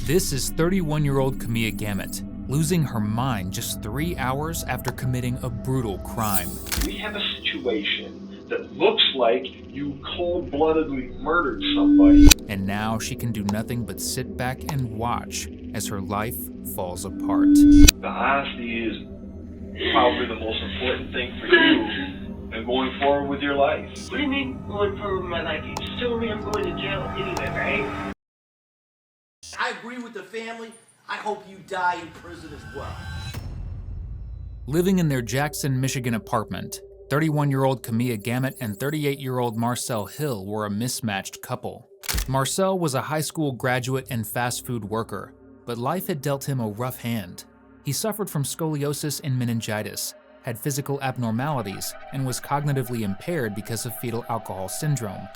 This is 31-year-old Camilla Gamet, losing her mind just 3 hours after committing a brutal crime. We have a situation that looks like you cold-bloodedly murdered somebody. And now she can do nothing but sit back and watch as her life falls apart. The honesty is probably the most important thing for you and going forward with your life. What do you mean going forward with my life? You just told me I'm going to jail anyway, right? I agree with the family. I hope you die in prison as well. Living in their Jackson, Michigan apartment, 31-year-old Camilla Gamet and 38-year-old Marcel Hill were a mismatched couple. Marcel was a high school graduate and fast food worker, but life had dealt him a rough hand. He suffered from scoliosis and meningitis, had physical abnormalities, and was cognitively impaired because of fetal alcohol syndrome.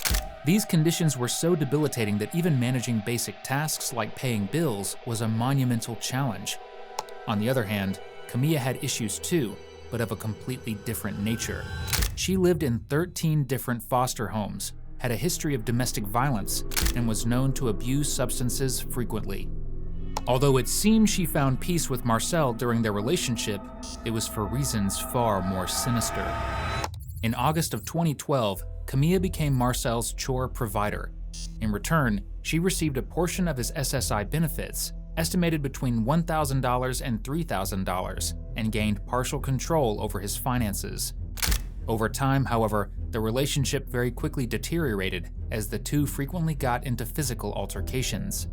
These conditions were so debilitating that even managing basic tasks like paying bills was a monumental challenge. On the other hand, Camilla had issues too, but of a completely different nature. She lived in 13 different foster homes, had a history of domestic violence, and was known to abuse substances frequently. Although it seemed she found peace with Marcel during their relationship, it was for reasons far more sinister. In August of 2012, Camilla became Marcel's chore provider. In return, she received a portion of his SSI benefits, estimated between $1,000 and $3,000, and gained partial control over his finances. Over time, however, the relationship very quickly deteriorated as the two frequently got into physical altercations.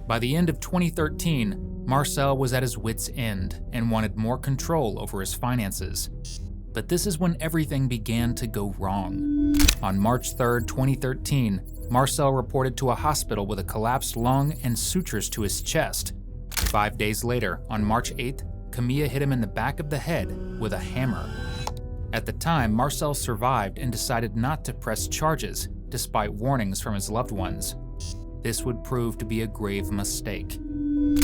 By the end of 2013, Marcel was at his wit's end and wanted more control over his finances. But this is when everything began to go wrong. On March 3, 2013, Marcel reported to a hospital with a collapsed lung and sutures to his chest. 5 days later, on March 8th, Camilla hit him in the back of the head with a hammer. At the time, Marcel survived and decided not to press charges, despite warnings from his loved ones. This would prove to be a grave mistake.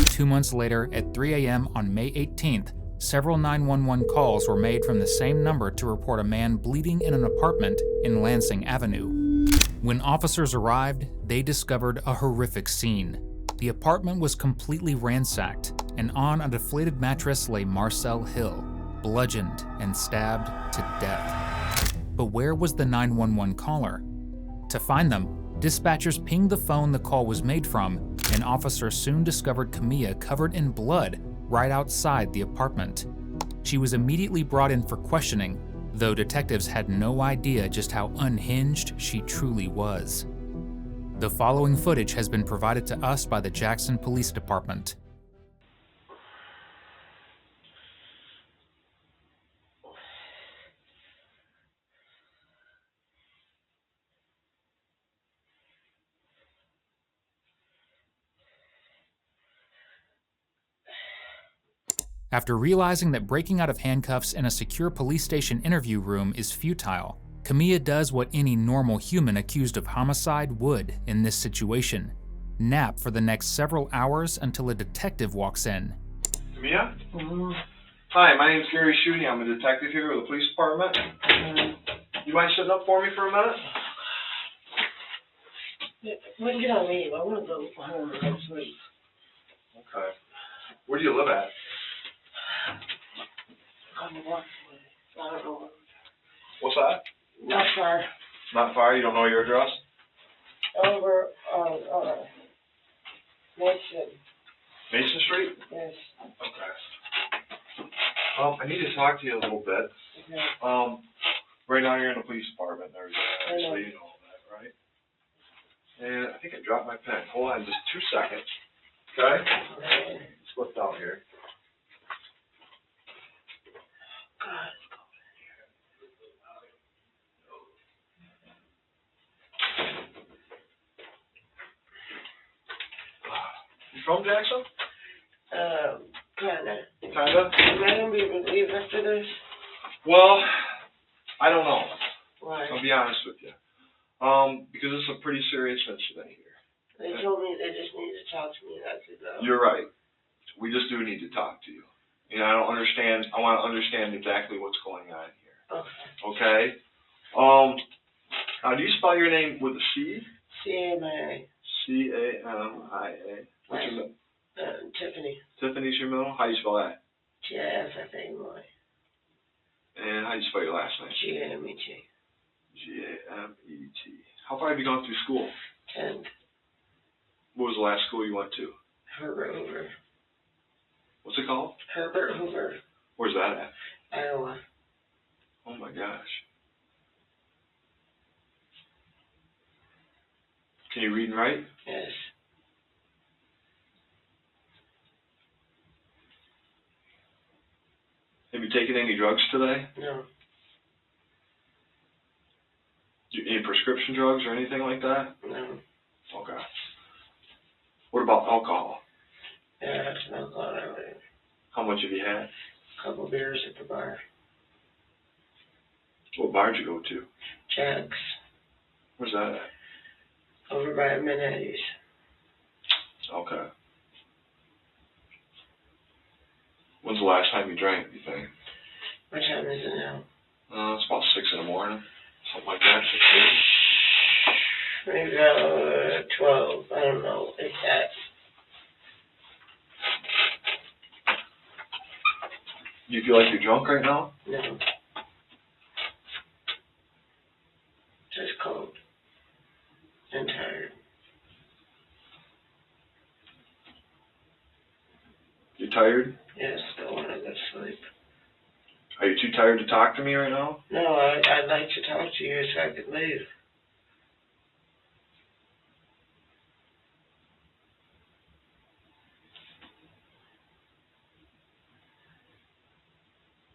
2 months later, at 3 a.m. on May 18th, several 911 calls were made from the same number to report a man bleeding in an apartment in Lansing Avenue. When officers arrived, they discovered a horrific scene. The apartment was completely ransacked, and on a deflated mattress lay Marcel Hill, bludgeoned and stabbed to death. But where was the 911 caller? To find them, dispatchers pinged the phone the call was made from, and officers soon discovered Camilla covered in blood right outside the apartment. She was immediately brought in for questioning, though detectives had no idea just how unhinged she truly was. The following footage has been provided to us by the Jackson Police Department. After realizing that breaking out of handcuffs in a secure police station interview room is futile, Camilla does what any normal human accused of homicide would in this situation: nap for the next several hours until a detective walks in. Camilla? Hi, my name's Gary Schutte. I'm a detective here with the police department. You mind sitting up for me for a minute? When can I leave? I want to go home and sleep. Okay. Where do you live at? On the walk away. I don't know. What's that? Not far. Not far? You don't know your address? Over Mason. Mason Street? Yes. Okay. I need to talk to you a little bit. Okay. Right now you're in the police department and everything, I know. so you know that, right? And I think I dropped my pen. Hold on just 2 seconds. Okay? It's flipped out here. You from Jackson? Kinda. Kinda? Am I gonna be able to leave after this? Well, I don't know. Why? I'll be honest with you. Because it's a pretty serious incident here. They told me they just need to talk to me. That's it, though. You're right. We just do need to talk to you. You know, I don't understand. I want to understand exactly what's going on here. Okay. Okay? Do you spell your name with a C? C-A-M-I-A. C-A-M-I-A. Tiffany. Tiffany's your middle? How do you spell that? T-I-F-F-A-Y. And how do you spell your last name? G-A-M-E-T. G-A-M-E-T. How far have you gone through school? 10. What was the last school you went to? Herbert Hoover. What's it called? Herbert Hoover. Where's that at? Iowa. Oh my gosh. Can you read and write? Yes. Have you taken any drugs today? No. Any prescription drugs or anything like that? No. Okay. What about alcohol? Yeah, I had some alcohol earlier. How much have you had? A couple beers at the bar. What bar did you go to? Jack's. Where's that at? Over by meningitis. Okay. When's the last time you drank, you think? What time is it now? It's about 6 in the morning. Something like that, 6 Maybe 12. I don't know exact. Do you feel like you're drunk right now? No. Just cold. And tired. You're tired? Yes, don't want to go to sleep. Are you too tired to talk to me right now? No, I'd like to talk to you so I could leave.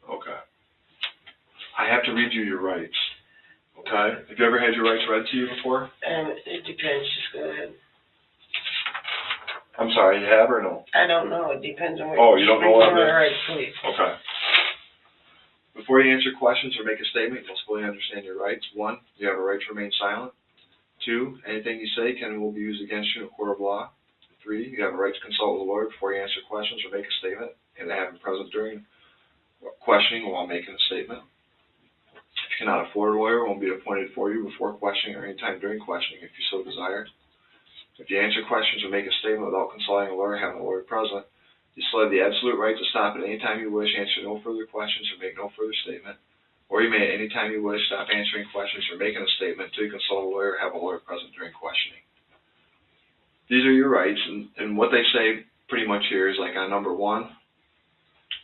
Okay. I have to read you your rights. Okay? Have you ever had your rights read to you before? It depends. Just go ahead. I'm sorry, you have or no? I don't know. It depends on what. Oh, you don't know what it is? All right, please. Okay. Before you answer questions or make a statement, you must fully understand your rights. 1, you have a right to remain silent. 2, anything you say can and will be used against you in a court of law. 3, you have a right to consult with a lawyer before you answer questions or make a statement, and to have him present during questioning while making a statement. If you cannot afford a lawyer, one will be appointed for you before questioning or any time during questioning if you so desire. If you answer questions or make a statement without consulting a lawyer, having a lawyer present, you still have the absolute right to stop at any time you wish, answer no further questions, or make no further statement. Or you may at any time you wish stop answering questions or making a statement until you consult a lawyer or have a lawyer present during questioning. These are your rights, and what they say pretty much here is like on number 1,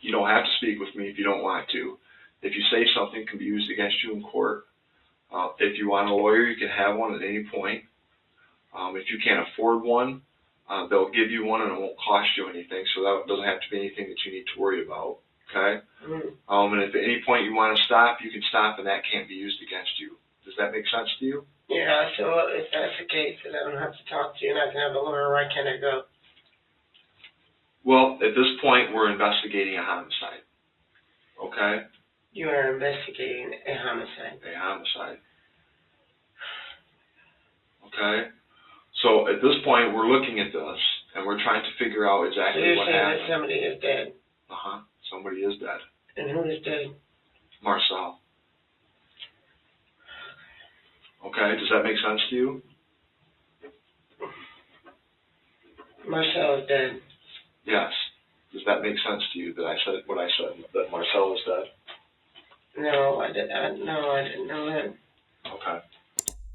you don't have to speak with me if you don't want to. If you say something, it can be used against you in court. If you want a lawyer, you can have one at any point. If you can't afford one, they'll give you one and it won't cost you anything, so that doesn't have to be anything that you need to worry about, okay? And if at any point you want to stop, you can stop and that can't be used against you. Does that make sense to you? Yeah, so if that's the case, then I don't have to talk to you and I can have a lawyer, where can I go? Well, at this point, we're investigating a homicide, okay? You are investigating a homicide. A homicide. Okay? So at this point, we're looking at this, and we're trying to figure out So exactly you're what saying happened. that somebody is dead. Somebody is dead. And who is dead? Marcel. Okay, does that make sense to you? Marcel is dead. Yes. Does that make sense to you that I said what I said, that Marcel is dead? No, I didn't know that. Okay.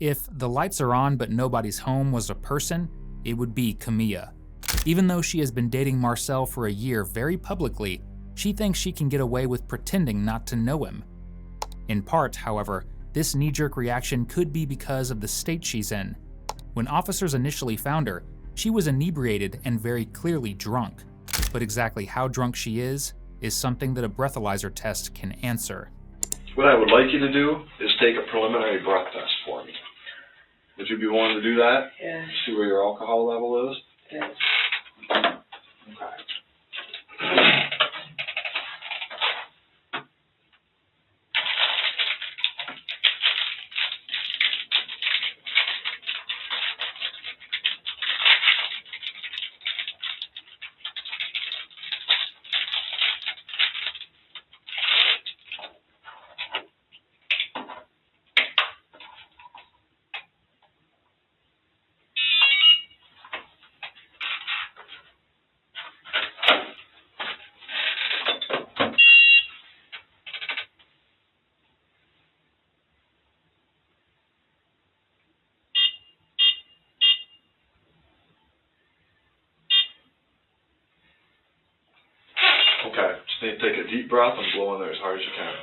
If the lights are on but nobody's home was a person, it would be Camilla. Even though she has been dating Marcel for a year very publicly, she thinks she can get away with pretending not to know him. In part, however, this knee-jerk reaction could be because of the state she's in. When officers initially found her, she was inebriated and very clearly drunk. But exactly how drunk she is something that a breathalyzer test can answer. What I would like you to do is take a preliminary breath test for me. Would you be willing to do that? Yes. See where your alcohol level is? Yes. Okay. Then take a deep breath and blow in there as hard as you can.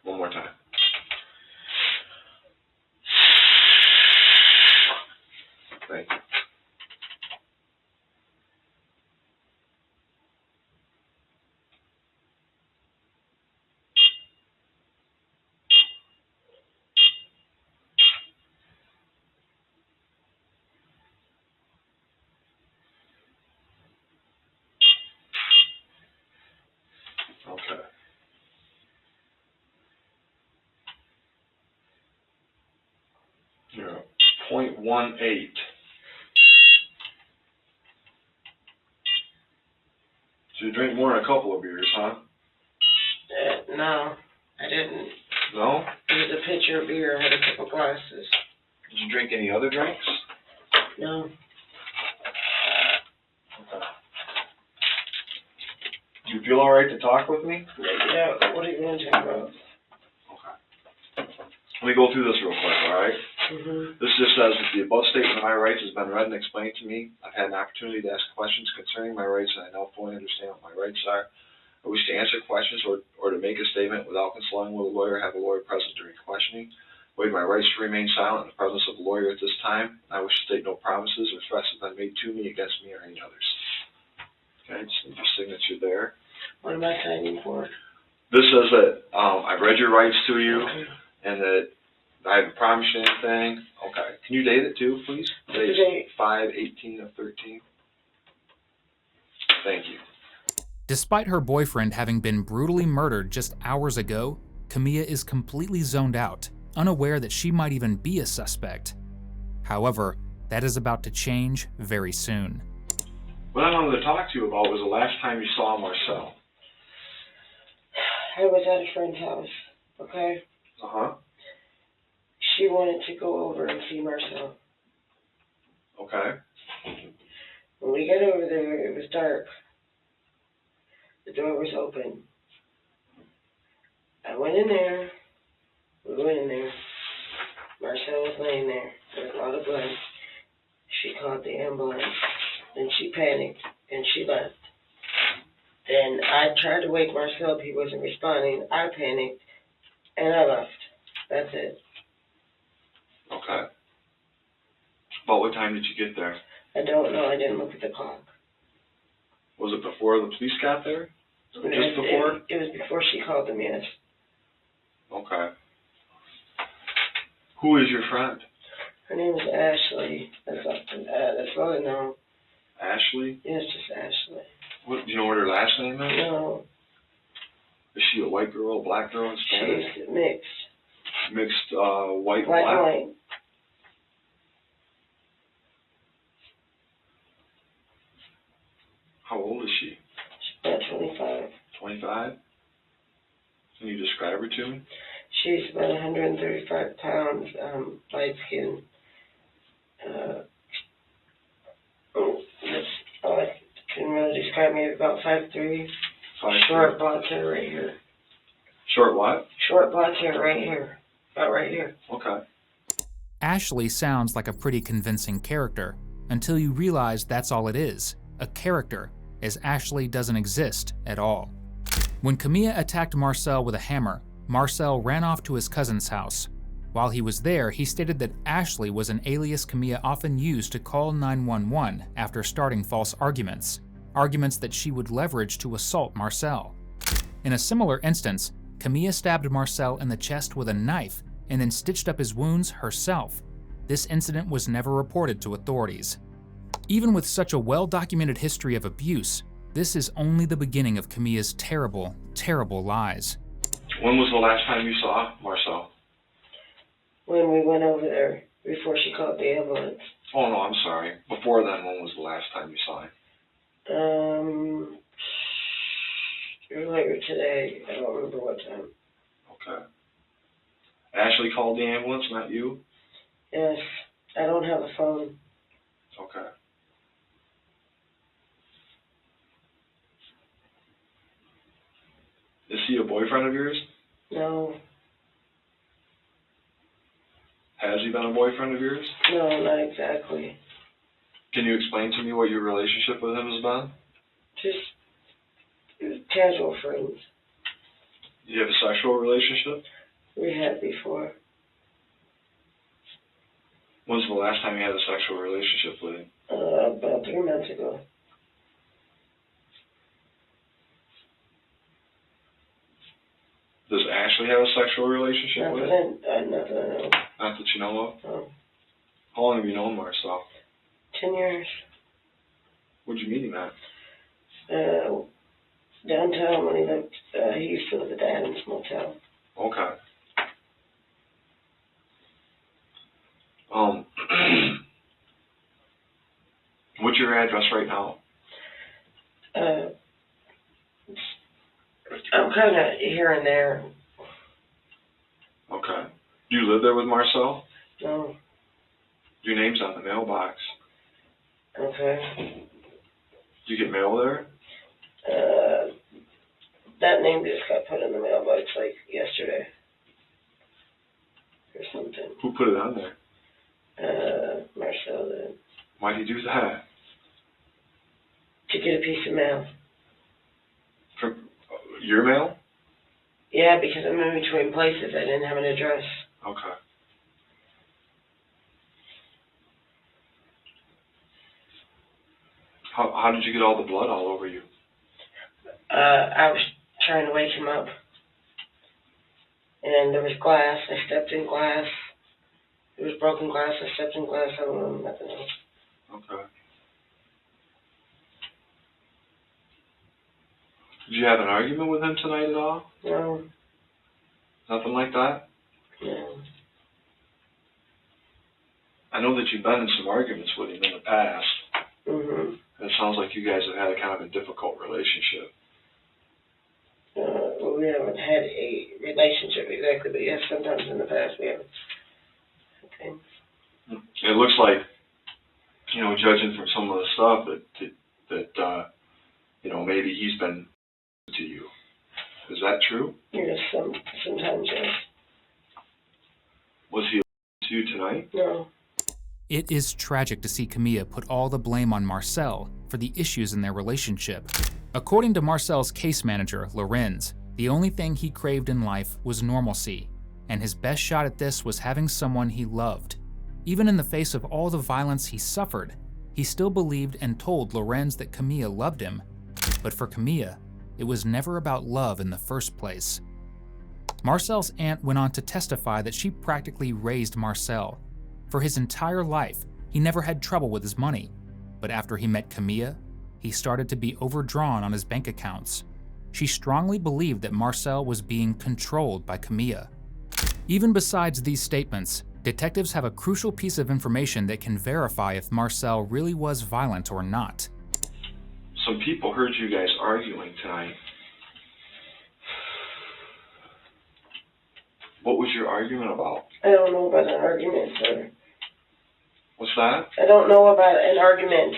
One more time. Thank you. Okay. You're at 0.18. So you drink more than a couple of beers, huh? No, I didn't. No? It was a pitcher of beer. I had a couple glasses. Did you drink any other drinks? No. Okay. Do you feel alright to talk with me? Yeah, what are you going to talk about? Okay. Let me go through this real quick, alright? Mm-hmm. This just says that the above statement of my rights has been read and explained to me. I've had an opportunity to ask questions concerning my rights, and I now fully understand what my rights are. I wish to answer questions or to make a statement without consulting with a lawyer, have a lawyer present during questioning. Waive my rights to remain silent in the presence of a lawyer at this time. I wish to state no promises or threats have been made to me, against me, or any others. Okay, just need your signature there. What am I signing for? This says that I've read your rights to you, Okay. and that I haven't promised you anything. Okay. Can you date it too, please? What's the date? 5/18/13. Thank you. Despite her boyfriend having been brutally murdered just hours ago, Camilla is completely zoned out, unaware that she might even be a suspect. However, that is about to change very soon. What I wanted to talk to you about was the last time you saw Marcel. I was at a friend's house, okay? Uh-huh. She wanted to go over and see Marcel. Okay. When we got over there, it was dark. The door was open. I went in there. We went in there. Marcel was laying there. There was a lot of blood. She called the ambulance. Then she panicked, and she left. Then I tried to wake Marcel, but he wasn't responding. I panicked, and I left. That's it. Okay. About what time did you get there? I don't know. I didn't look at the clock. Was it before the police got there? Just before? It was before she called them, yes. Okay. Who is your friend? Her name is Ashley. That's all I know. Ashley? Yes, just Ashley. What, do you know what her last name is? No, Is she a white girl, a black girl, Hispanic? she's mixed. Mixed white and Black and black? white. How old is she? She's about 25. 25? Can you describe her to me? She's about 135 pounds, light skin. That's all I can really describe. Maybe about 5'3". 5'3". Short blonde hair right here. Short what? Short blonde hair right here. About right here. Okay. Ashley sounds like a pretty convincing character, until you realize that's all it is, a character, as Ashley doesn't exist at all. When Camilla attacked Marcel with a hammer, Marcel ran off to his cousin's house. While he was there, he stated that Ashley was an alias Camilla often used to call 911 after starting false arguments that she would leverage to assault Marcel. In a similar instance, Camilla stabbed Marcel in the chest with a knife and then stitched up his wounds herself. This incident was never reported to authorities. Even with such a well-documented history of abuse, this is only the beginning of Camilla's terrible, terrible lies. When was the last time you saw Marcel? When we went over there, before she called the ambulance. Oh, no, I'm sorry. Before then, when was the last time you saw him? Earlier today. I don't remember what time. Okay. Ashley called the ambulance, not you? Yes. I don't have a phone. Okay. Is he a boyfriend of yours? No. Has he been a boyfriend of yours? No, not exactly. Can you explain to me what your relationship with him has been? Just casual friends. Do you have a sexual relationship? We had before. When's the last time you had a sexual relationship with him? About 3 months ago. Does Ashley have a sexual relationship with him? Not that I know. Not that you know of? No. How long have you known Marcel? 10 years. Where'd you meet him at? Downtown when he used to live at the Adams Motel. Okay. What's your address right now? I'm kind of here and there. Okay. Do you live there with Marcel? No. Your name's on the mailbox. Okay. Do you get mail there? That name just got put in the mailbox like yesterday or something. Who put it on there? Marcel did. Why'd you do that? To get a piece of mail. For your mail? Yeah, because I'm in between places. I didn't have an address. Okay. How did you get all the blood all over you? I was trying to wake him up. And there was glass. I stepped in glass. There was broken glass. I stepped in glass. I don't know, nothing else. Okay. Did you have an argument with him tonight at all? No. Nothing like that? No. I know that you've been in some arguments with him in the past. Mm-hmm. It sounds like you guys have had a kind of a difficult relationship. Well, we haven't had a relationship exactly, but yes, sometimes in the past we have. Okay. It looks like, judging from some of the stuff that maybe he's been to you. Is that true? Yes, sometimes, yes. Was he to you tonight? No. It is tragic to see Camilla put all the blame on Marcel for the issues in their relationship. According to Marcel's case manager, Lorenz, the only thing he craved in life was normalcy, and his best shot at this was having someone he loved. Even in the face of all the violence he suffered, he still believed and told Lorenz that Camilla loved him. But for Camilla, it was never about love in the first place. Marcel's aunt went on to testify that she practically raised Marcel. For his entire life, he never had trouble with his money, but after he met Camilla, he started to be overdrawn on his bank accounts. She strongly believed that Marcel was being controlled by Camilla. Even besides these statements, detectives have a crucial piece of information that can verify if Marcel really was violent or not. Some people heard you guys arguing tonight. What was your argument about? I don't know about an argument, sir. What's that? I don't know about an argument.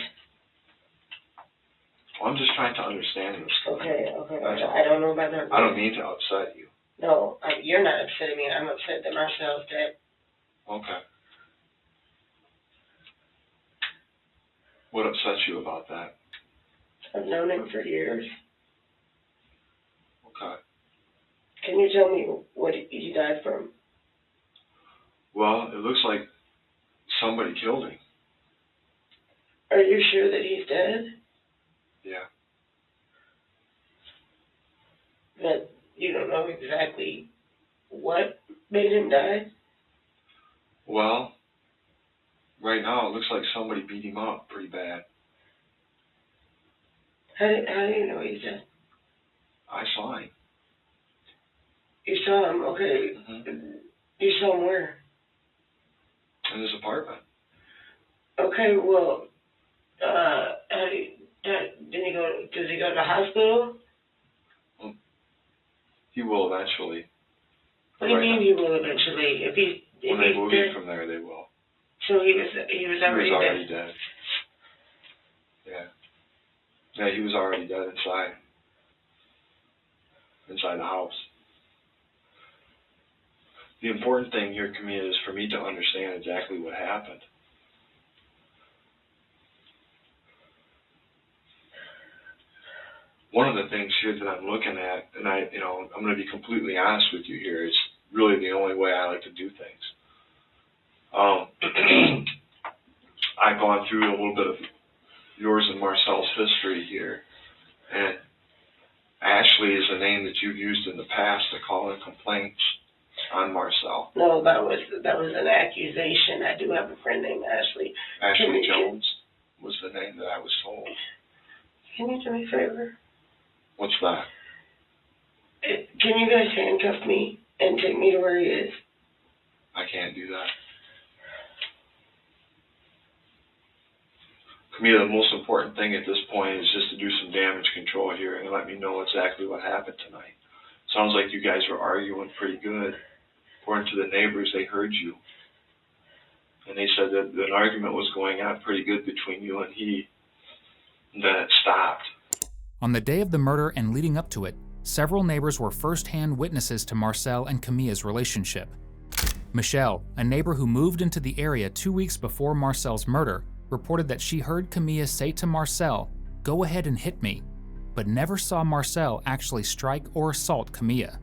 Well, I'm just trying to understand this. Okay. I don't know about an argument. I don't mean to upset you. No, you're not upsetting me. I'm upset that Marcel's dead. Okay. What upsets you about that? I've known him for years. Okay. Can you tell me what he died from? Well, it looks like somebody killed him. Are you sure that he's dead? Yeah. But you don't know exactly what made him die? Well, right now it looks like somebody beat him up pretty bad. How do you know he's dead? I saw him. You saw him, okay. Mm-hmm. You saw him where? In his apartment. Okay, well, does he go to the hospital? He will eventually. What do you mean he will eventually? When they move him from there, they will. So he was already dead. Yeah. Yeah, he was already dead inside the house. The important thing here, Camilla, is for me to understand exactly what happened. One of the things here that I'm looking at, and I'm going to be completely honest with you here, it's really the only way I like to do things. I've gone through a little bit of yours and Marcel's history here, and Ashley is a name that you've used in the past to call in complaints on Marcel. No, that was an accusation. I do have a friend named Ashley. Ashley Jones was the name that I was told. Can you do me a favor? What's that? Can you guys handcuff me and take me to where he is? I can't do that. Camilla, the most important thing at this point is just to do some damage control here and let me know exactly what happened tonight. Sounds like you guys were arguing pretty good. According to the neighbors, they heard you. And they said that an argument was going on pretty good between you and he. And then it stopped. On the day of the murder and leading up to it, several neighbors were first-hand witnesses to Marcel and Camilla's relationship. Michelle, a neighbor who moved into the area 2 weeks before Marcel's murder, reported that she heard Camilla say to Marcel, "Go ahead and hit me," but never saw Marcel actually strike or assault Camilla.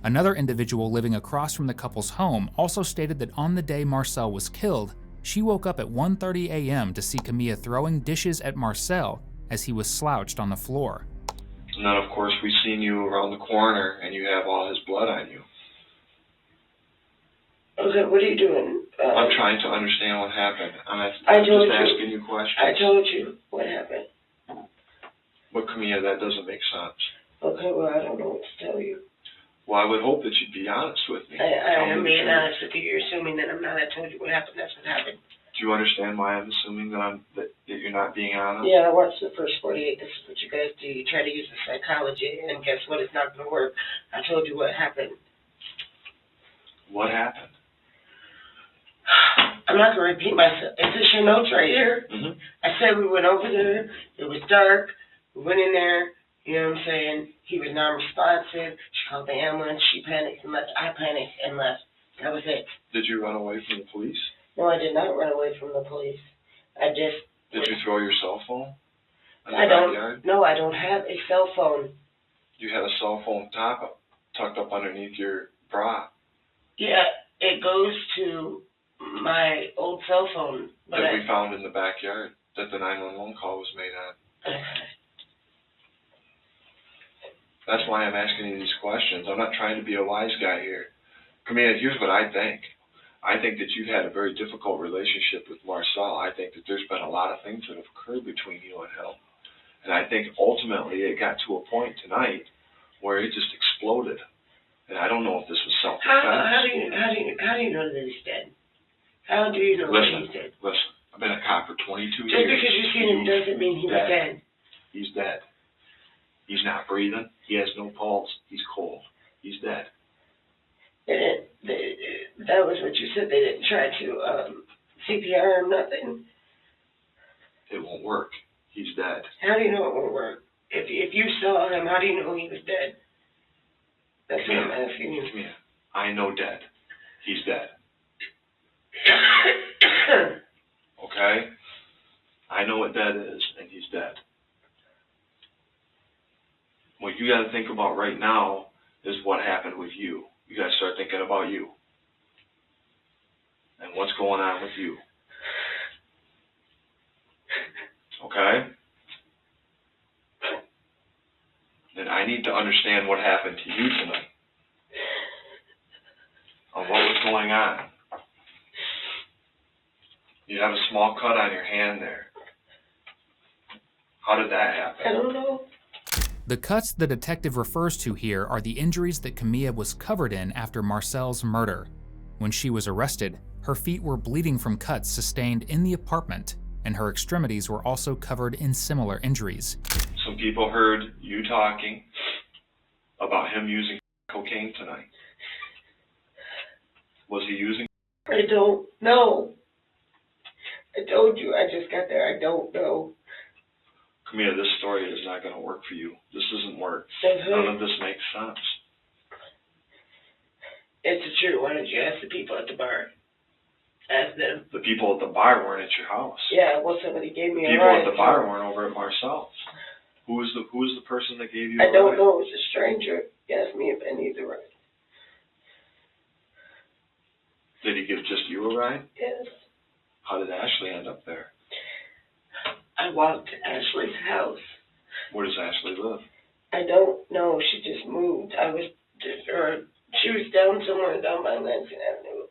Another individual living across from the couple's home also stated that on the day Marcel was killed, she woke up at 1:30 a.m. to see Camilla throwing dishes at Marcel as he was slouched on the floor. And then, of course, we seen you around the corner and you have all his blood on you. Okay, what are you doing? I'm trying to understand what happened. I'm just asking you questions. I told you what happened. But Camilla, that doesn't make sense. Okay, well, I don't know what to tell you. Well, I would hope that you'd be honest with me. I am being honest with you. You're assuming that I'm not. I told you what happened. That's what happened. Do you understand why I'm assuming that you're not being honest? Yeah, I watched the first 48. This is what you guys do. You try to use the psychology, and guess what? It's not going to work. I told you what happened. What happened? I'm not going to repeat myself. Is this your notes right here? Mm-hmm. I said we went over there. It was dark. We went in there. You know what I'm saying? He was non-responsive. She called the ambulance. She panicked and left. I panicked and left. That was it. Did you run away from the police? No, I did not run away from the police. I just... Did you throw your cell phone in the I don't. backyard? No, I don't have a cell phone. You had a cell phone tucked up underneath your bra. Yeah, it goes to my old cell phone. But That we found in the backyard that the 911 call was made on. That's why I'm asking you these questions. I'm not trying to be a wise guy here. Camilla, here's what I think. I think that you've had a very difficult relationship with Marcel. I think that there's been a lot of things that have occurred between you and him. And I think ultimately it got to a point tonight where it just exploded. And I don't know if this was self-defense. How do you know that he's dead? How do you know that he's dead? Listen, I've been a cop for 22 years. Just because you've seen him doesn't mean he's dead. He's dead. He's not breathing. He has no pulse. He's cold. He's dead. That was what you said. They didn't try to CPR him, nothing. It won't work. He's dead. How do you know it won't work? If you saw him, how do you know he was dead? That's what I'm asking you. Come here. I know dead. He's dead. Okay? I know what dead is, and he's dead. What you got to think about right now is what happened with you. You got to start thinking about you. And what's going on with you. Okay? And I need to understand what happened to you tonight. Or what was going on. You have a small cut on your hand there. How did that happen? I don't know. The cuts the detective refers to here are the injuries that Camilla was covered in after Marcel's murder. When she was arrested, her feet were bleeding from cuts sustained in the apartment, and her extremities were also covered in similar injuries. Some people heard you talking about him using cocaine tonight. Was he using? I don't know. I told you, I just got there. I don't know. Camilla, this story is not going to work for you. This doesn't work. Mm-hmm. None of this makes sense. It's the truth. Why don't you ask the people at the bar? Ask them. The people at the bar weren't at your house. Yeah, well, somebody gave me a People ride. at the bar weren't over at Marcel's. Who was the person that gave you a I don't ride? know. It was a stranger. He asked me if I needed a ride. Did he give just you a ride? Yes. How did Ashley end up there? I walked to Ashley's house. Where does Ashley live? I don't know. She just moved. She was down somewhere down by Lansing Avenue.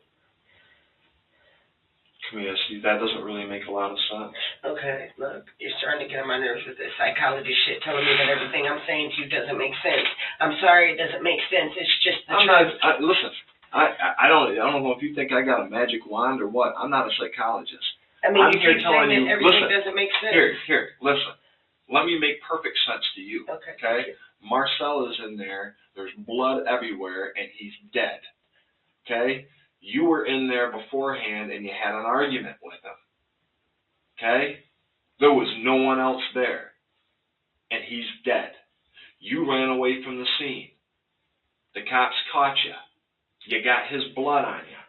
Camilla, see, that doesn't really make a lot of sense. Okay, look, you're starting to get on my nerves with this psychology shit, telling me that everything I'm saying to you doesn't make sense. I'm sorry, it doesn't make sense. It's just the truth. Listen, I don't know if you think I got a magic wand or what. I'm not a psychologist. I mean, I'm you here keep telling saying that you, everything listen, doesn't make sense. Here, listen. Let me make perfect sense to you. Okay? Marcel is in there. There's blood everywhere, and he's dead. Okay? You were in there beforehand, and you had an argument with him. Okay? There was no one else there, and he's dead. You ran away from the scene. The cops caught you. You got his blood on you.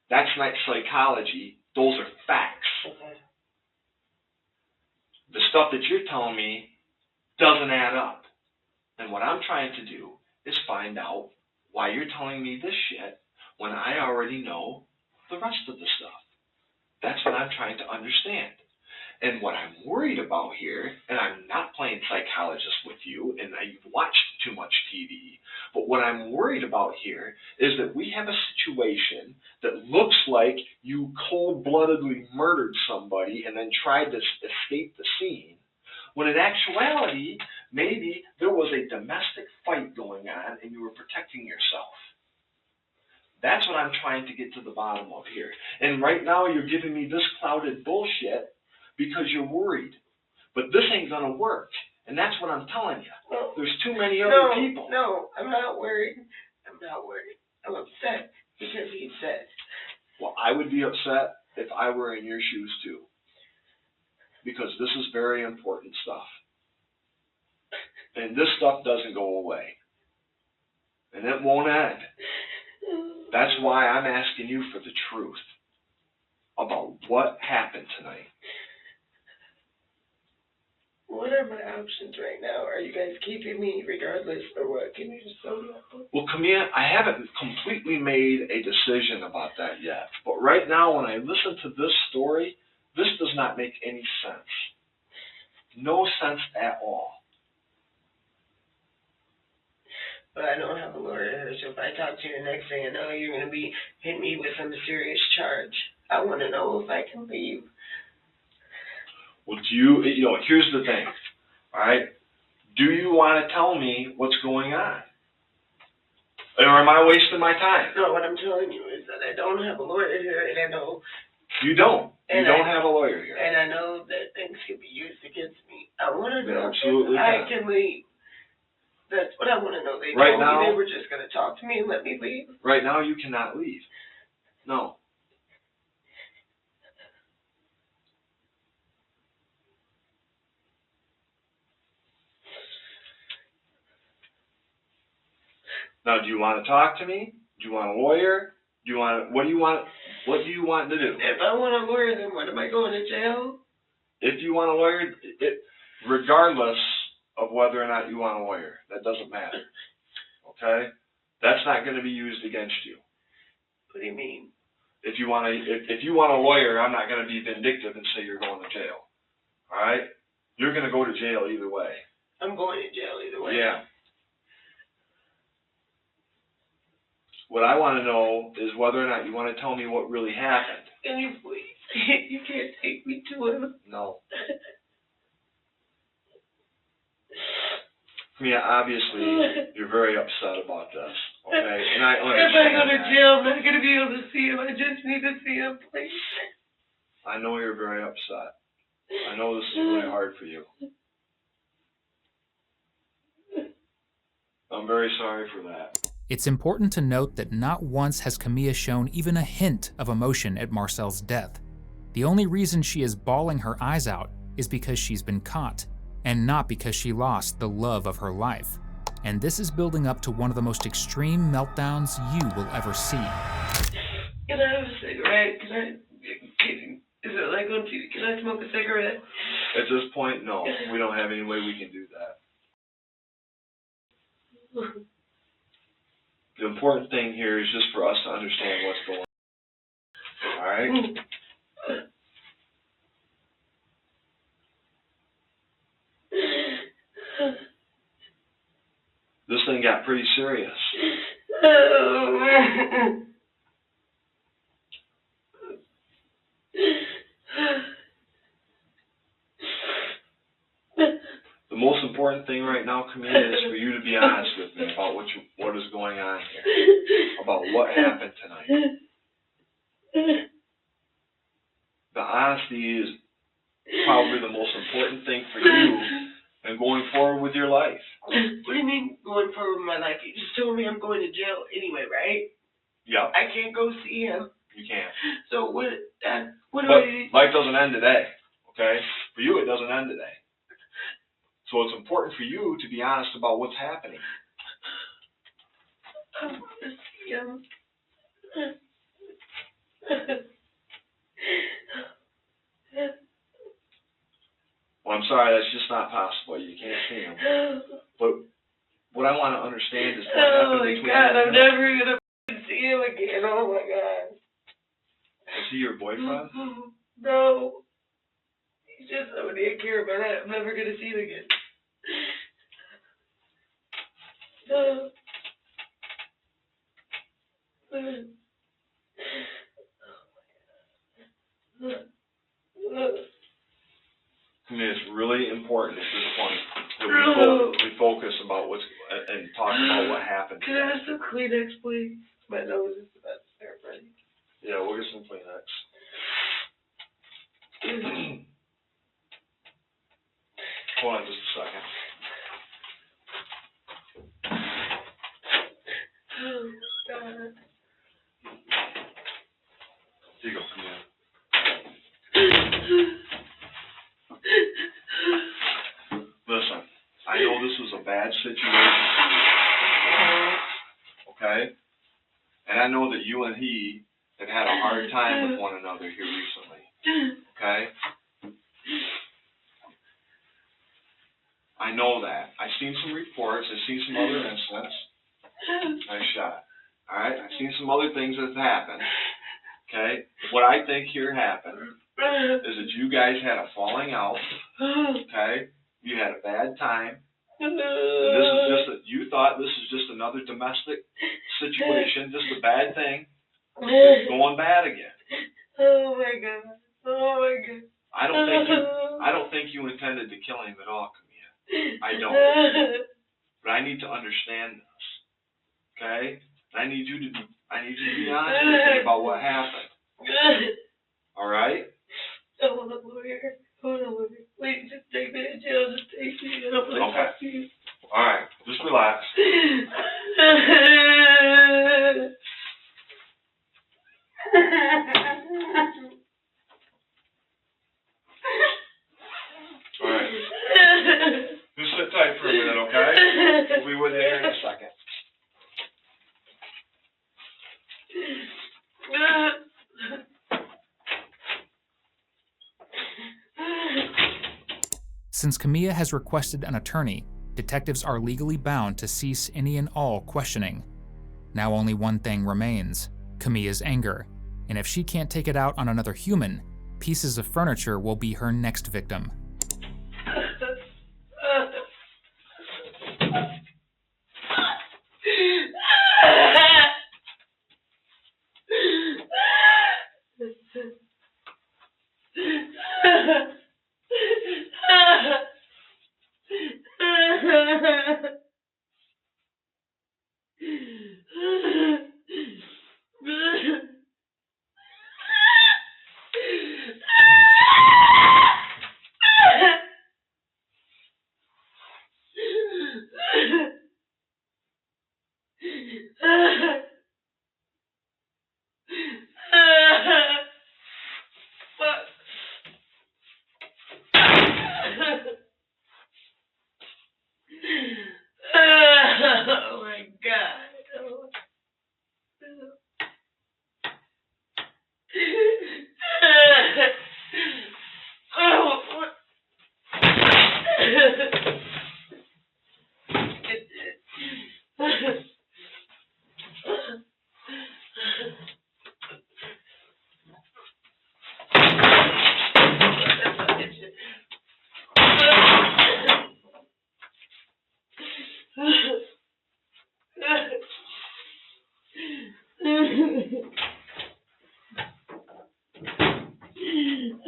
That's not psychology. Those are facts. Okay. The stuff that you're telling me doesn't add up. And what I'm trying to do is find out why you're telling me this shit when I already know the rest of the stuff. That's what I'm trying to understand. And what I'm worried about here, and I'm not playing psychologist with you, and you've watched too much TV, but what I'm worried about here is that we have a situation that looks like you cold-bloodedly murdered somebody and then tried to escape the scene, when in actuality, maybe there was a domestic fight going on and you were protecting yourself. That's what I'm trying to get to the bottom of here. And right now you're giving me this clouded bullshit because you're worried. But this ain't going to work. And that's what I'm telling you. Well, there's too many other people. No, I'm not worried. I'm upset because he's dead. Well, I would be upset if I were in your shoes too. Because this is very important stuff. And this stuff doesn't go away. And it won't end. That's why I'm asking you for the truth about what happened tonight. What are my options right now? Are you guys keeping me regardless or what? Can you just tell me that? Well, Camilla, I haven't completely made a decision about that yet. But right now, when I listen to this story, this does not make any sense. No sense at all. But I don't have a lawyer here, so if I talk to you the next day, I know you're going to be hitting me with some serious charge. I want to know if I can leave. Well, here's the thing, all right? Do you want to tell me what's going on? Or am I wasting my time? No, what I'm telling you is that I don't have a lawyer here, and I know... You don't. You don't have a lawyer here. And I know that things can be used against me. I want to know Absolutely if I can leave. That's what I want to know. They told me they were just going to talk to me and let me leave. Right now, you cannot leave. No. Now, do you want to talk to me? Do you want a lawyer? What do you want to do? If I want a lawyer, then what, am I going to jail? If you want a lawyer, regardless of whether or not you want a lawyer, that doesn't matter. Okay? That's not going to be used against you. What do you mean? If you want a lawyer, I'm not going to be vindictive and say you're going to jail. All right? You're going to go to jail either way. I'm going to jail either way. Yeah. What I want to know is whether or not you want to tell me what really happened. Can you please? You can't take me to him. No. Yeah, obviously, you're very upset about this, okay? And I understand. If I go to jail, I'm not going to be able to see him. I just need to see him, please. I know you're very upset. I know this is really hard for you. I'm very sorry for that. It's important to note that not once has Camilla shown even a hint of emotion at Marcel's death. The only reason she is bawling her eyes out is because she's been caught, and not because she lost the love of her life. and this is building up to one of the most extreme meltdowns you will ever see. Can I have a cigarette? Is it like on TV? Can I smoke a cigarette? At this point, no. We don't have any way we can do that. The important thing here is just for us to understand what's going on. All right? This thing got pretty serious. The most important thing right now, Camilla, is for you to be honest with me about what is going on here, about what happened tonight. The honesty is probably the most important thing for you and going forward with your life. What do you mean going forward with my life? You just told me I'm going to jail anyway, right? Yep. I can't go see him. You can't. So what do But I... life doesn't end today, okay? For you, it doesn't end today. So it's important for you to be honest about what's happening. I want to see him. Well, I'm sorry, that's just not possible. You can't see him. But what I want to understand is what happened between Oh my God, you I'm and him. never gonna see him again. Oh my God. Is he your boyfriend? No. He's just somebody I care about. I'm never gonna see him again. I mean, it's really important at this point that we focus about what's and talk about what happened. Can I have some Kleenex, please? My nose is about to start running. Yeah, we'll get some Kleenex. Hold on just a second. Oh, God. Here you go, come here. Listen, I know this was a bad situation for you, okay? And I know that you and he have had a hard time with one another here recently, okay? I know that. I've seen some reports. I've seen some other incidents. Nice shot. All right? I've seen some other things that have happened, okay? What I think here happened is that you guys had a falling out, okay? You had a bad time. And this is just you thought this is just another domestic situation, just a bad thing. It's going bad again. Oh my God. Oh my God. I don't think you intended to kill him at all, Camilla. I don't. But I need to understand this. Okay? I need you to be honest with me about what happened. All right? I want a lawyer. Please just take me to jail. Just take me. I don't want to talk to you. All right. Just relax. All right. Just sit tight for a minute, okay? We'll be with you here in a second. Since Camilla has requested an attorney, detectives are legally bound to cease any and all questioning. Now only one thing remains: Camilla's anger. And if she can't take it out on another human, pieces of furniture will be her next victim.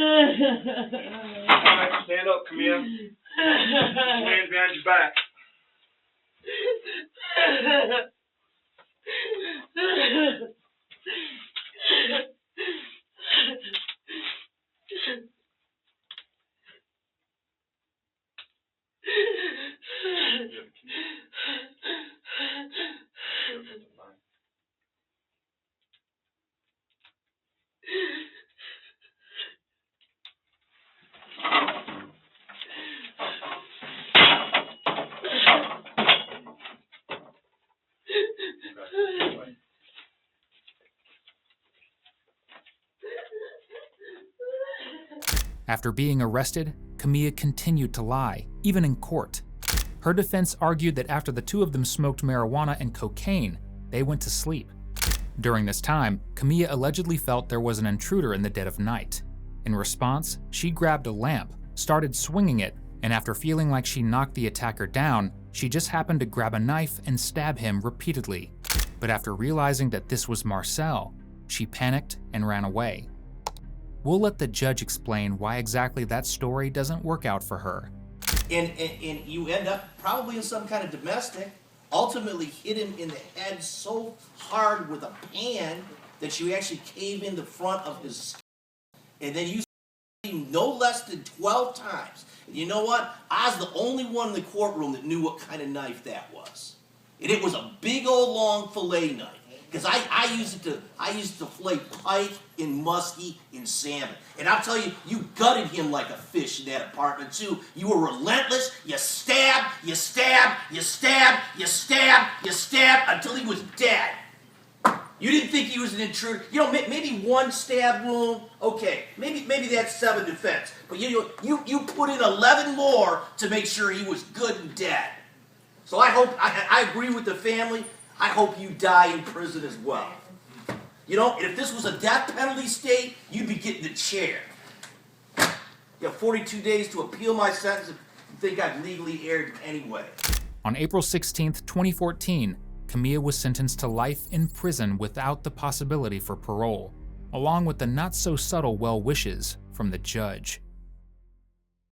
Alright, stand up, Camille. Hands behind your back. After being arrested, Camilla continued to lie, even in court. Her defense argued that after the two of them smoked marijuana and cocaine, they went to sleep. During this time, Camilla allegedly felt there was an intruder in the dead of night. In response, she grabbed a lamp, started swinging it, and after feeling like she knocked the attacker down, she just happened to grab a knife and stab him repeatedly. But after realizing that this was Marcel, she panicked and ran away. We'll let the judge explain why exactly that story doesn't work out for her. And you end up probably in some kind of domestic, ultimately hit him in the head so hard with a pan that you actually cave in the front of his skull. And then you him no less than 12 times. And you know what? I was the only one in the courtroom that knew what kind of knife that was. And it was a big old long fillet knife. Because I used it to fillet pike and muskie and salmon. And I'll tell you, you gutted him like a fish in that apartment too. You were relentless. You stabbed, you stabbed, you stabbed, you stabbed, you stabbed until he was dead. You didn't think he was an intruder. You know, maybe one stab wound, okay. Maybe that's self-defense. But you put in 11 more to make sure he was good and dead. So I agree with the family. I hope you die in prison as well. You know, and if this was a death penalty state, you'd be getting the chair. You have 42 days to appeal my sentence if you think I've legally erred anyway. On April 16, 2014, Camilla was sentenced to life in prison without the possibility for parole, along with the not-so-subtle well wishes from the judge.